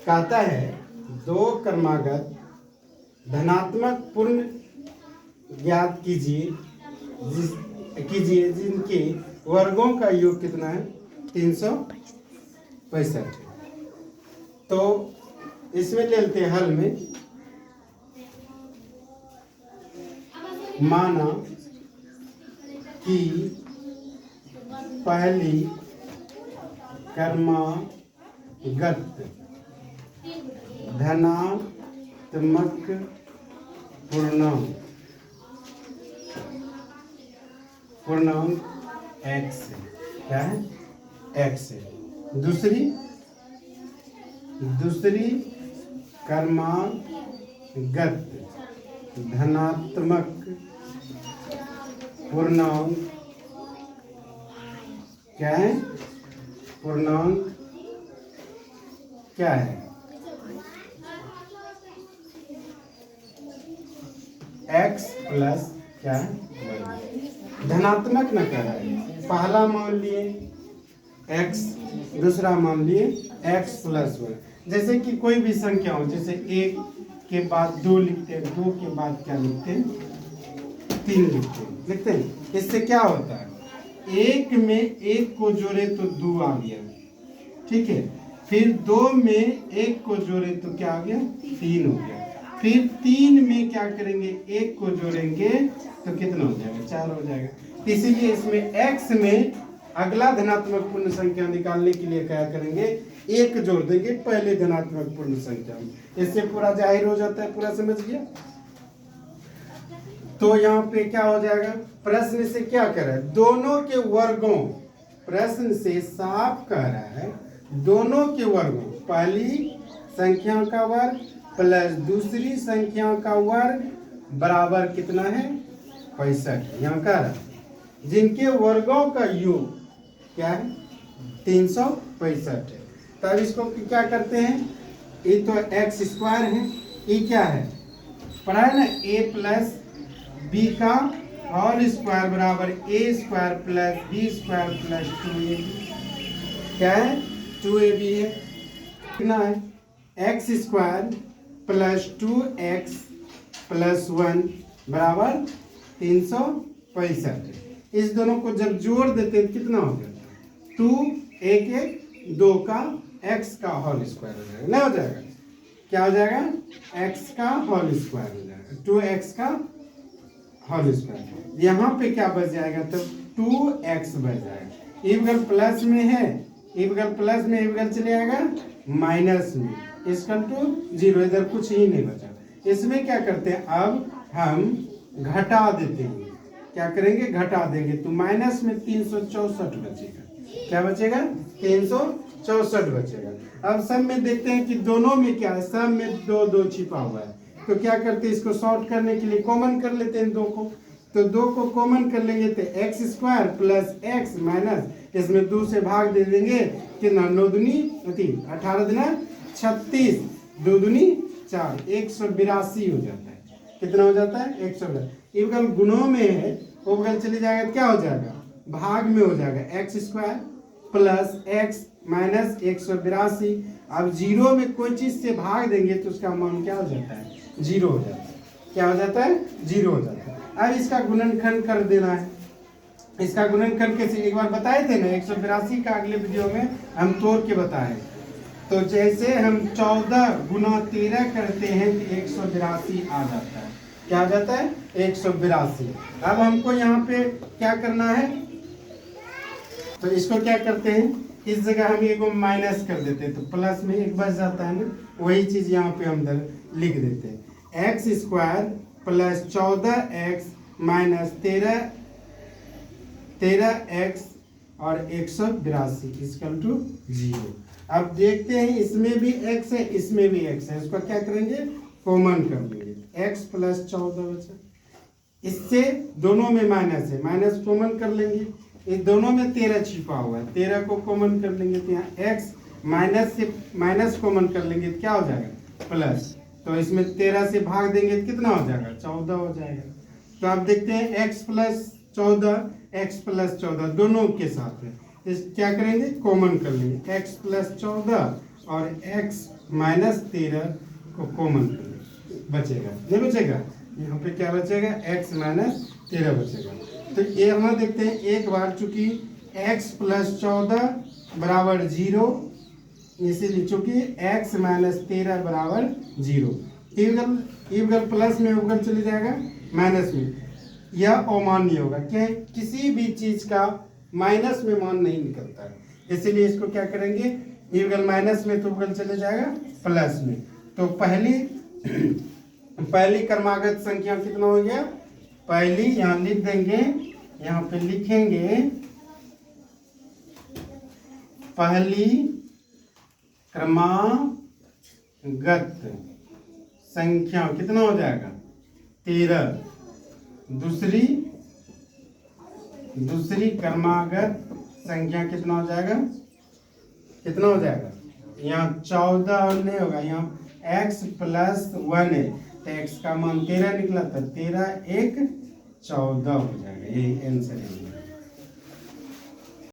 कहता है दो क्रमागत धनात्मक पूर्ण ज्ञात कीजिए जिनके वर्गों का योग कितना है 365। तो इसमें ले लेते हैं हल में। माना कि पहली क्रमागत धनात्मक पूर्णांक x क्या है x है। दूसरी क्रमागत धनात्मक पूर्णांक क्या है पूर्णांक क्या है x प्लस क्या है धनात्मक न कर रहा है। पहला मान लिए x, दूसरा मान लिए x प्लस 1। जैसे कि कोई भी संख्या हो, जैसे 1 के बाद 2 लिखते हैं, 2 के बाद क्या लिखते हैं 3 लिखते हैं। इससे क्या होता है 1 में 1 को जोड़े तो 2 आ गया, ठीक है। फिर 2 में 1 को जोड़े तो क्या आ गया 3 हो गया। फिर 3 में क्या करेंगे 1 को जोड़ेंगे तो कितना हो जाएगा 4 हो जाएगा। इसीलिए इसमें x में अगला धनात्मक पूर्ण संख्या निकालने के लिए क्या करेंगे 1 जोड़ देंगे पहले धनात्मक पूर्ण संख्या में। इससे पूरा जाहिर हो जाता है। पूरा समझ गया। तो यहाँ पे क्या हो जाएगा प्रश्न से क्या कह रहा है दोनों के वर्गों, प्रश्न से साफ कह रहा है दोनों के वर्गों, पहली संख्या का वर्ग प्लस दूसरी संख्या का वर्ग बराबर कितना है 65। यहाँ कह रहा है जिनके वर्गों का योग क्या है 365 है। तब इसको क्या करते हैं ये तो x स्क्वायर है, ये क्या है पढ़ा है ना a प्लस बी का होल स्क्वायर बराबर a square plus B square plus 2ab क्या है 2ab है। कितना है x square plus 2x plus 1 बराबर 365। इस दोनों को जब जोड़ देते हैं कितना हो जाता है 2 1 1 2 का x का होल स्क्वायर हो जाएगा। नहीं हो जाएगा क्या हो जाएगा x का होल स्क्वायर हो जाएगा 2x का होल स्क्वायर। यहाँ पे क्या बच जाएगा तब 2x बच जाएगा। ये बगल प्लस में है, ये बगल प्लस में, ये बगल चले आएगा माइनस में, इसकल टू 0, इधर कुछ ही नहीं बचा। इसमें क्या करते हैं अब हम घटा देते हैं। क्या करेंगे घटा देंगे तो माइनस में 364 बचेगा। क्या बचेगा 364 बचेगा। अब सब में देखते हैं कि दोनों में क्या है, सब में 2 2 छिपा हुआ है। तो क्या करते हैं इसको सॉर्ट करने के लिए कॉमन कर लेते हैं 2 को। तो 2 को कॉमन कर लेंगे तो x square plus x minus इसमें 2 से भाग दे देंगे कितना 9 दूनी 18 दूना 36 2 दूनी 4 182 हो जाता है। कितना हो जाता है 182। ये बगल गुणों में है वो बगल चले जाएगा तो क्या हो जाएगा भाग में हो जाएगा x square plus x minus 182। अब 0 में कोई चीज से भाग देंगे तो उसका मान क्या हो जाता है 0 हो जाता है। क्या हो जाता है 0 हो जाता है। अब इसका गुणनखंड कर देना है। इसका गुणनखंड कैसे एक बार बताए थे ना 182 का अगले वीडियो में हम तोड़ के बताए। तो जैसे हम 14 गुना 13 करते हैं तो 182 आ जाता है। क्या आ जाता है 182। अब हमको यहाँ पे क्या करना है तो इसको क्या करते हैं इस जगह हम एक माइनस कर देते हैं तो प्लस में 1 बच जाता है ना। वही चीज यहाँ पे हम लिख देते हैं x square plus 14x minus 13x और 182 इक्वल टू 0। अब देखते हैं इसमें भी x है इसमें भी x है। इसको क्या करेंगे कॉमन कर लेंगे x प्लस 14 बचा। इससे दोनों में माइनस है, माइनस कॉमन कर लेंगे। इस दोनों में 13 छिपा हुआ है, 13 को कॉमन कर लेंगे तो यहाँ x माइनस से माइनस कॉमन कर लेंगे तो क्या हो जाएगा प्लस। तो इसमें 13 से भाग देंगे तो कितना हो जाएगा 14 हो जाएगा। तो आप देखते हैं x प्लस 14 x प्लस 14 दोनों के साथ है। इस क्या करेंगे कॉमन कर लेंगे x प्लस 14 और x माइनस 13 को कॉमन बचेगा, नहीं बचेगा, यहाँ पे क्या बचेगा, x माइनस 13 बचेगा। तो ये हम देखते हैं एक बार, चूंकि x प्लस 14 बराबर 0, इसीलिए चूंकि x माइनस 13 बराबर 0, इवगल प्लस में उगल चले जाएगा माइनस में, यह अमान्य होगा। क्या, किसी भी चीज का माइनस में मान नहीं निकलता है, इसीलिए इसको क्या करेंगे, इवगल माइनस में तो उगल चले जाएगा प्लस में। तो पहली क्रमागत संख्या कितना हो गया, पहली यहाँ लिख देंगे, यहाँ पे लिखेंगे पहली क्रमागत संख्या कितना हो जाएगा 13, दूसरी क्रमागत संख्या कितना हो जाएगा, यहाँ 14 नहीं होगा, यहाँ x प्लस 1 है तो x का मान 13 निकला, तो 13 1 14 हो जाएगा, यही आंसर है।